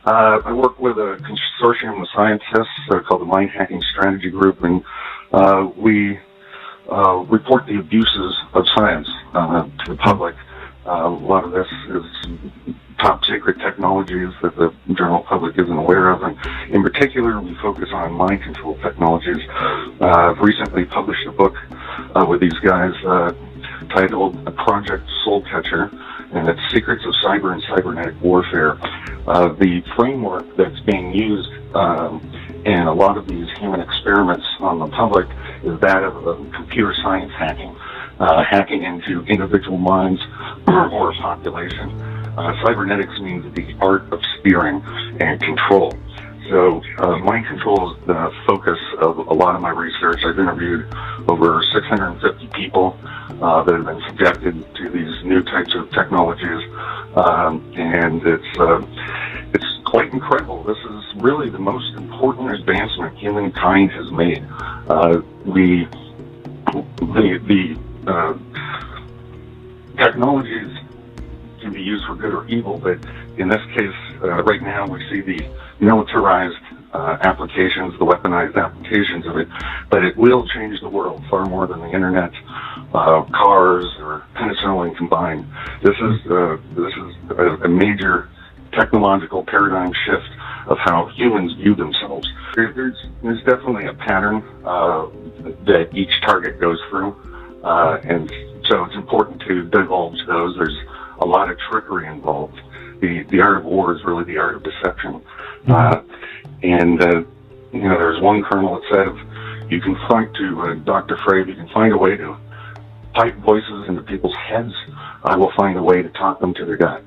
I work with a consortium of scientists called the Mind Hacking Strategy Group, and we report the abuses of science to the public. A lot of this is top secret technologies that the general public isn't aware of, and in particular we focus on mind control technologies. I've recently published a book with these guys titled Project Soul Catcher, and it's Secrets of Cyber and Cybernetic Warfare. The framework that's being used in a lot of these human experiments on the public is that of computer science hacking, hacking into individual minds or a population. Cybernetics means the art of steering and control. So mind control is the focus of a lot of my research. I've interviewed over 650 people that have been subjected to these new types of technologies, and it's quite incredible. This is really the most important advancement humankind has made. The technologies can be used for good or evil, but in this case, right now we see the militarized applications, the weaponized applications of it, but it will change the world far more than the internet, cars, or penicillin combined. This is a major technological paradigm shift of how humans view themselves. There's definitely a pattern that each target goes through, and so it's important to divulge those. There's a lot of trickery involved. The art of war is really the art of deception. There's one colonel that said, you can find to Dr. Frey, you can find a way to pipe voices into people's heads, I will find a way to talk them to their gut.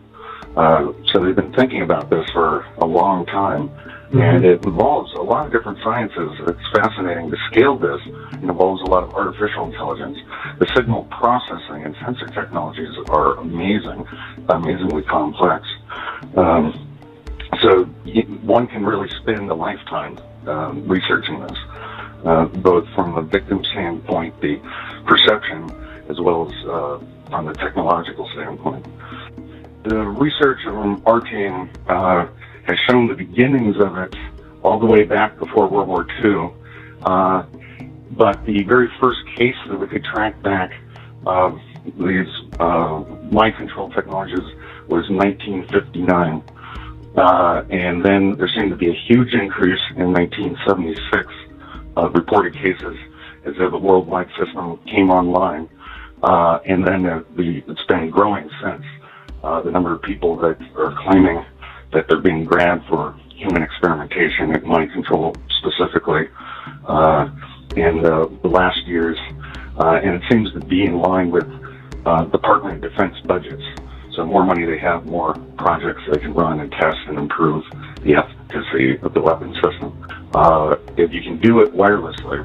So they've been thinking about this for a long time, and it involves a lot of different sciences. It's fascinating. To scale this, it involves a lot of artificial intelligence. The signal processing and sensor technologies are amazingly complex. So one can really spend a lifetime researching this, both from a victim standpoint, the perception, as well as on the technological standpoint. The research from our team has shown the beginnings of it all the way back before World War II, but the very first case that we could track back of these mind control technologies was 1959, and then there seemed to be a huge increase in 1976 of reported cases as the worldwide system came online, and then it's been growing since. The number of people that are claiming that they're being grabbed for human experimentation and mind control specifically in the last years, and it seems to be in line with Department of Defense budgets. So more money they have, more projects they can run and test and improve the efficacy of the weapon system. If you can do it wirelessly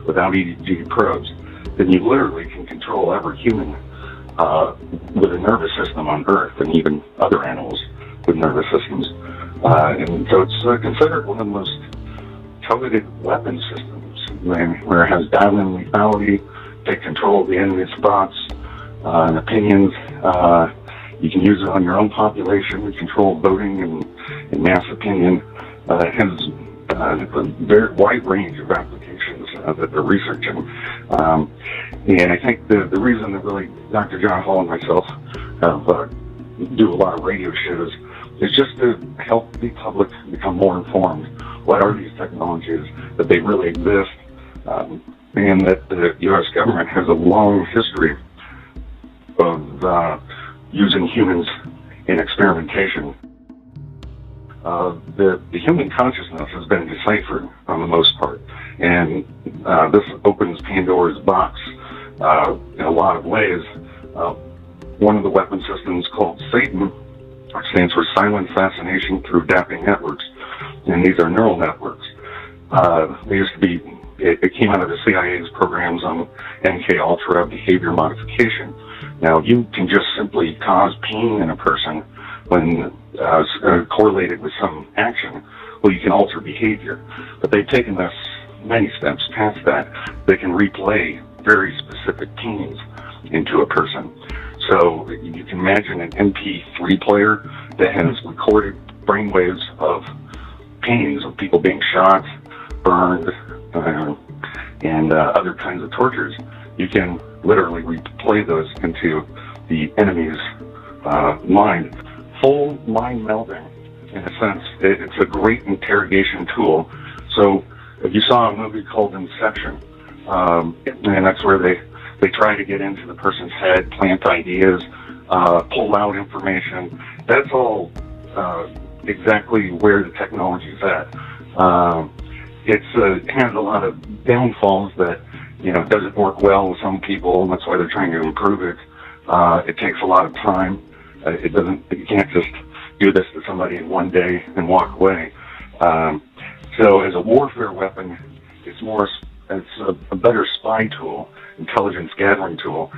without EEG probes, then you literally can control every human with a nervous system on Earth, and even other animals with nervous systems. And so it's considered one of the most coveted weapon systems, where it has dial-in lethality, take control of the enemy's thoughts and opinions. You can use it on your own population, control voting and mass opinion. It has a very wide range of applications that they're researching. And I think the reason that really Dr. John Hall and myself have do a lot of radio shows is just to help the public become more informed. What are these technologies, that they really exist, and that the U.S. government has a long history of using humans in experimentation. The human consciousness has been deciphered on the most part, and this opens Pandora's box in a lot of ways. One of the weapon systems, called Satan, stands for Silent Fascination Through Dapping Networks, and these are neural networks. They used to be, it came out of the CIA's programs on MK-Ultra behavior modification. Now, you can just simply cause pain in a person when correlated with some action. Well, you can alter behavior, but they've taken us many steps past that. They can replay very specific pains into a person. So you can imagine an MP3 player that has recorded brainwaves of pains of people being shot, burned, and other kinds of tortures. You can literally replay those into the enemy's mind. Full mind melding, in a sense. It's a great interrogation tool. So if you saw a movie called Inception, and that's where they try to get into the person's head, plant ideas, pull out information. That's all exactly where the technology is at. It has a lot of downfalls that, it doesn't work well with some people, and that's why they're trying to improve it. It takes a lot of time. You can't just do this to somebody in one day and walk away. So as a warfare weapon, it's a better spy tool, intelligence gathering tool.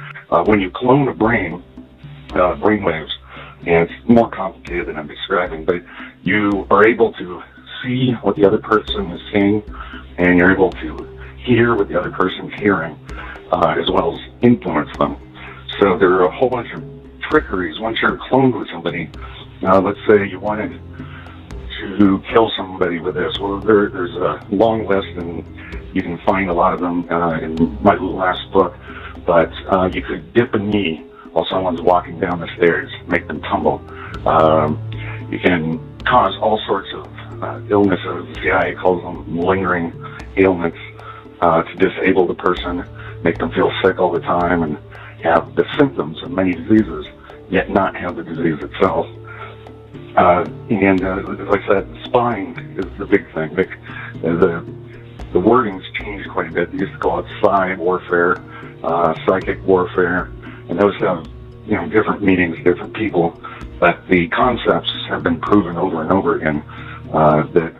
When you clone a brainwaves, and it's more complicated than I'm describing, but you are able to see what the other person is seeing, and you're able to hear what the other person's hearing, as well as influence them. So there are a whole bunch of trickeries once you're cloned with somebody. Let's say you wanted to kill somebody with this. Well, there's a long list, and you can find a lot of them in my last book, but you could dip a knee while someone's walking down the stairs, make them tumble. You can cause all sorts of illnesses. The CIA calls them lingering ailments, to disable the person, make them feel sick all the time, and have the symptoms of many diseases, yet not have the disease itself. And like I said, spying is the big thing. The wording's changed quite a bit. They used to call it psi warfare, psychic warfare, and those have different meanings, different people. But the concepts have been proven over and over again. That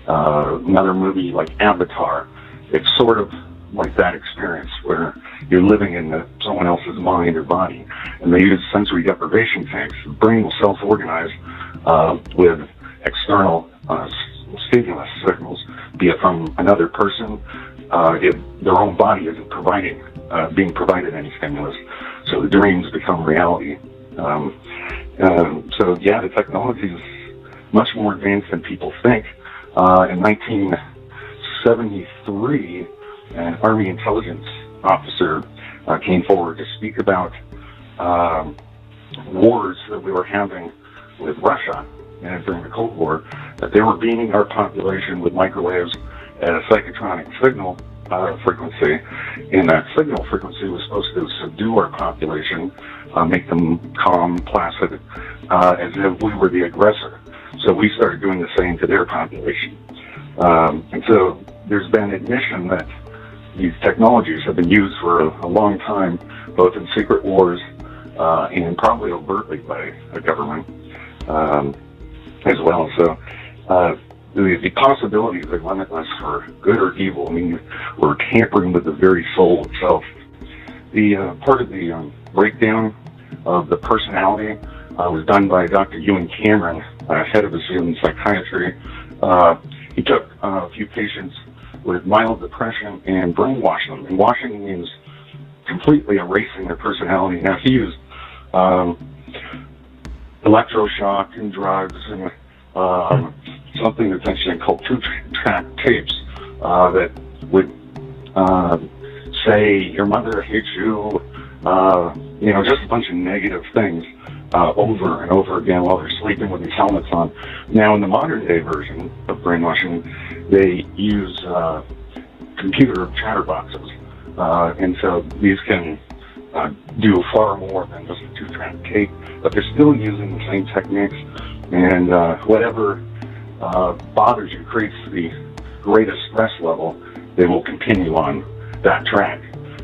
another movie like Avatar, it's sort of like that experience where you're living in someone else's mind or body, and they use sensory deprivation tanks. The brain will self-organize with external stimulus signals, be it from another person, if their own body isn't being provided any stimulus. So the dreams become reality. So yeah, the technology is much more advanced than people think. In 1973, an Army intelligence officer came forward to speak about wars that we were having with Russia during the Cold War, that they were beaming our population with microwaves at a psychotronic signal frequency, and that signal frequency was supposed to subdue our population, make them calm, placid, as if we were the aggressor. So we started doing the same to their population. And so there's been admission that these technologies have been used for a long time, both in secret wars and probably overtly by a government as well. So the possibilities are limitless for good or evil. I mean, we're tampering with the very soul itself. The part of the breakdown of the personality was done by Dr. Ewan Cameron, head of his field in psychiatry. He took a few patients with mild depression and brainwashed them. And washing means completely erasing their personality. Now, he used electroshock and drugs and something that's actually called two-track tapes that would say your mother hates you, just a bunch of negative things over and over again while they're sleeping with these helmets on. Now, in the modern day version of brainwashing, they use computer chatterboxes, and so these can do far more than just a two-track tape, but they're still using the same techniques, and whatever bothers you, creates the greatest stress level, they will continue on that track.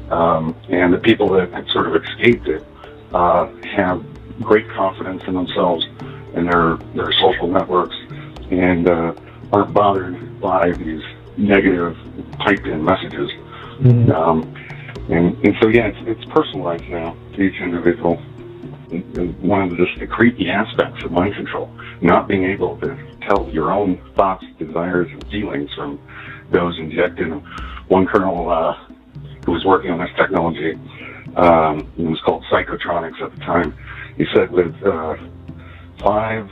And the people that have sort of escaped it have great confidence in themselves and their social networks, and aren't bothered by these negative piped-in messages. Mm-hmm. And so, yeah, it's personalized now to each individual. And one of the creepy aspects of mind control, not being able to tell your own thoughts, desires, and feelings from those injected. One colonel who was working on this technology, it was called psychotronics at the time, he said with 5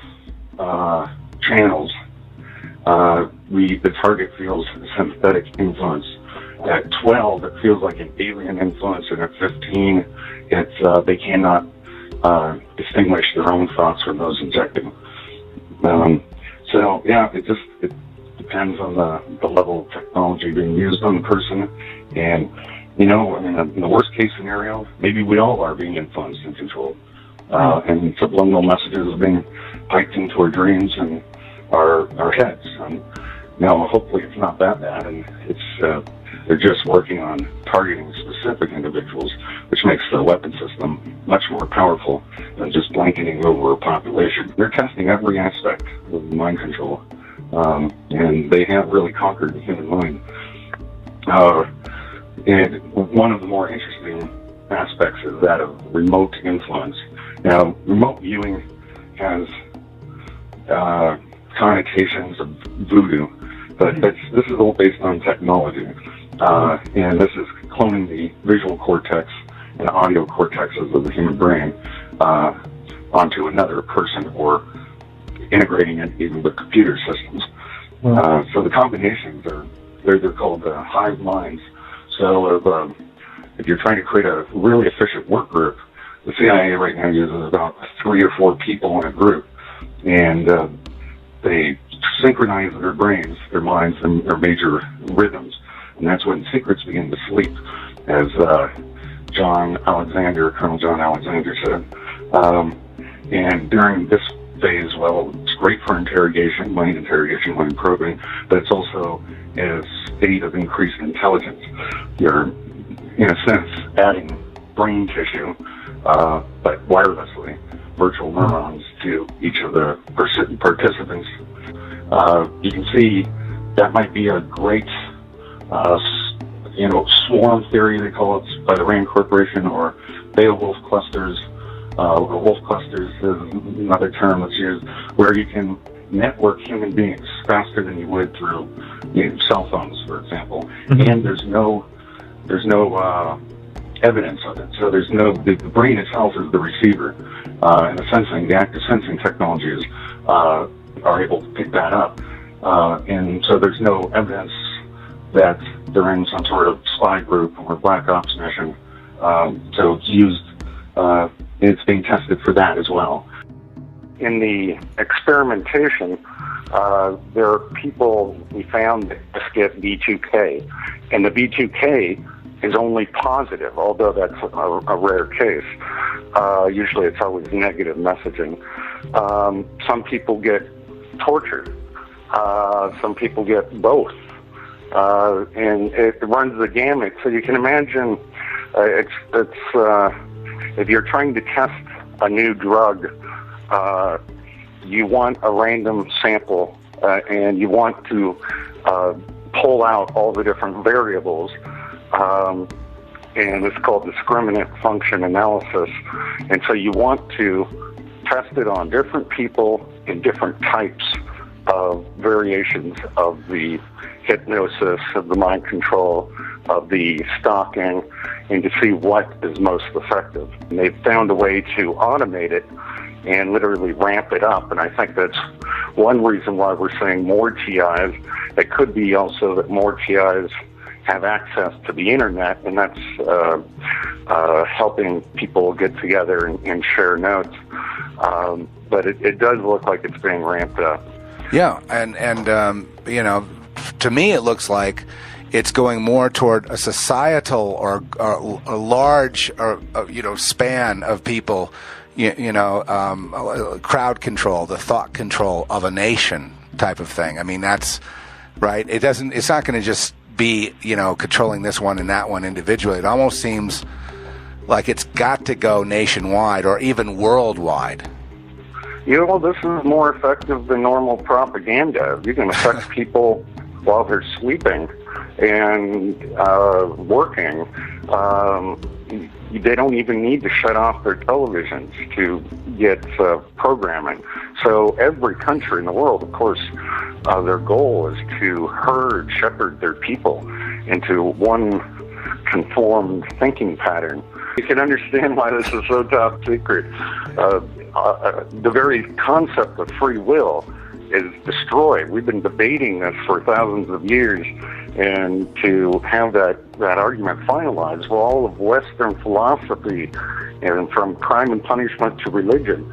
channels. The target feels synthetic influence. At 12, it feels like an alien influence, and at 15, they cannot distinguish their own thoughts from those injecting. So yeah, it depends on the level of technology being used on the person, and in the worst case scenario, maybe we all are being influenced and controlled, and subliminal messages are being piped into our dreams and our heads. Now, hopefully, it's not that bad, and they're just working on targeting specific individuals, which makes the weapon system much more powerful than just blanketing over a population. They're testing every aspect of mind control, and they have really conquered the human mind. And one of the more interesting aspects is that of remote influence. Now, remote viewing has connotations of voodoo, but this is all based on technology. And this is cloning the visual cortex and audio cortexes of the human brain onto another person, or integrating it even with computer systems. So the combinations they're called hive minds. So if you're trying to create a really efficient work group, the CIA right now uses about 3 or 4 people in a group, and they synchronize their brains, their minds, and their major rhythms. And that's when secrets begin to sleep, as Colonel John Alexander said. And during this phase, well, it's great for interrogation, mind probing, but it's also a state of increased intelligence. You're, in a sense, adding brain tissue, but wirelessly, virtual neurons to each of the participants. You can see that might be a great swarm theory, they call it, by the RAND Corporation, or Beowulf clusters. Wolf clusters is another term that's used, where you can network human beings faster than you would through cell phones, for example. And there's no evidence of it. So the brain itself is the receiver, and the active sensing technologies are able to pick that up. And so there's no evidence that they're in some sort of spy group or black ops mission. So it's used, it's being tested for that as well. In the experimentation, there are people we found that just get B2K, and the B2K is only positive, although that's a rare case. Usually it's always negative messaging. Some people get tortured. Some people get both. And it runs the gamut. So you can imagine if you're trying to test a new drug, you want a random sample, and you want to pull out all the different variables, and it's called discriminant function analysis. And so you want to test it on different people in different types of variations of the hypnosis, of the mind control, of the stalking, and to see what is most effective. And they've found a way to automate it and literally ramp it up, and I think that's one reason why we're seeing more TIs. It could be also that more TIs have access to the internet, and that's helping people get together and share notes. But it does look like it's being ramped up. Yeah, and to me it looks like it's going more toward a societal or a large span of people, crowd control, the thought control of a nation type of thing. I mean, that's right. It's not going to just be, controlling this one and that one individually. It almost seems like it's got to go nationwide or even worldwide. This is more effective than normal propaganda. You can affect people while they're sleeping and working. They don't even need to shut off their televisions to get programming. So every country in the world, of course, their goal is to shepherd their people into one conformed thinking pattern. You can understand why this is so top secret. The very concept of free will is destroyed. We've been debating this for thousands of years, and to have that argument finalized, well, all of Western philosophy, and from Crime and Punishment to religion,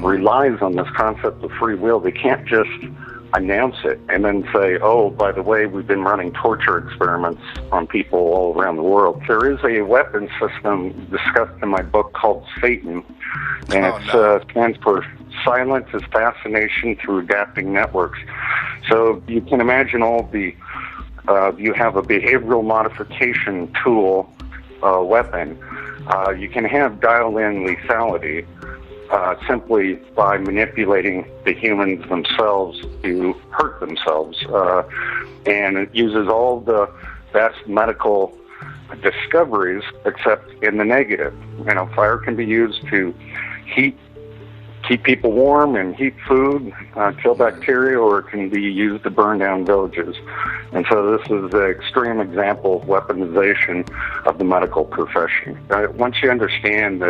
relies on this concept of free will. They can't just announce it and then say, oh, by the way, we've been running torture experiments on people all around the world. There is a weapon system discussed in my book called Satan, and it stands for Silence is Fascination Through Adapting Networks. So you can imagine all the, you have a behavioral modification tool, weapon. You can have dial-in lethality simply by manipulating the humans themselves to hurt themselves. And it uses all the best medical discoveries except in the negative. You know, fire can be used to keep people warm and heat food, kill bacteria, or it can be used to burn down villages. And so this is an extreme example of weaponization of the medical profession. Once you understand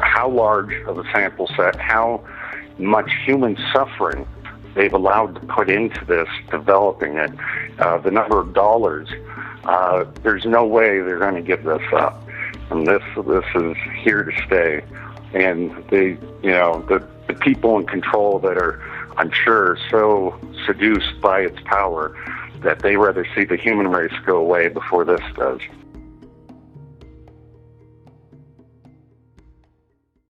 how large of a sample set, how much human suffering they've allowed to put into this, developing it, the number of dollars, there's no way they're going to give this up. And this is here to stay. And the people in control that are, I'm sure, so seduced by its power that they rather see the human race go away before this does.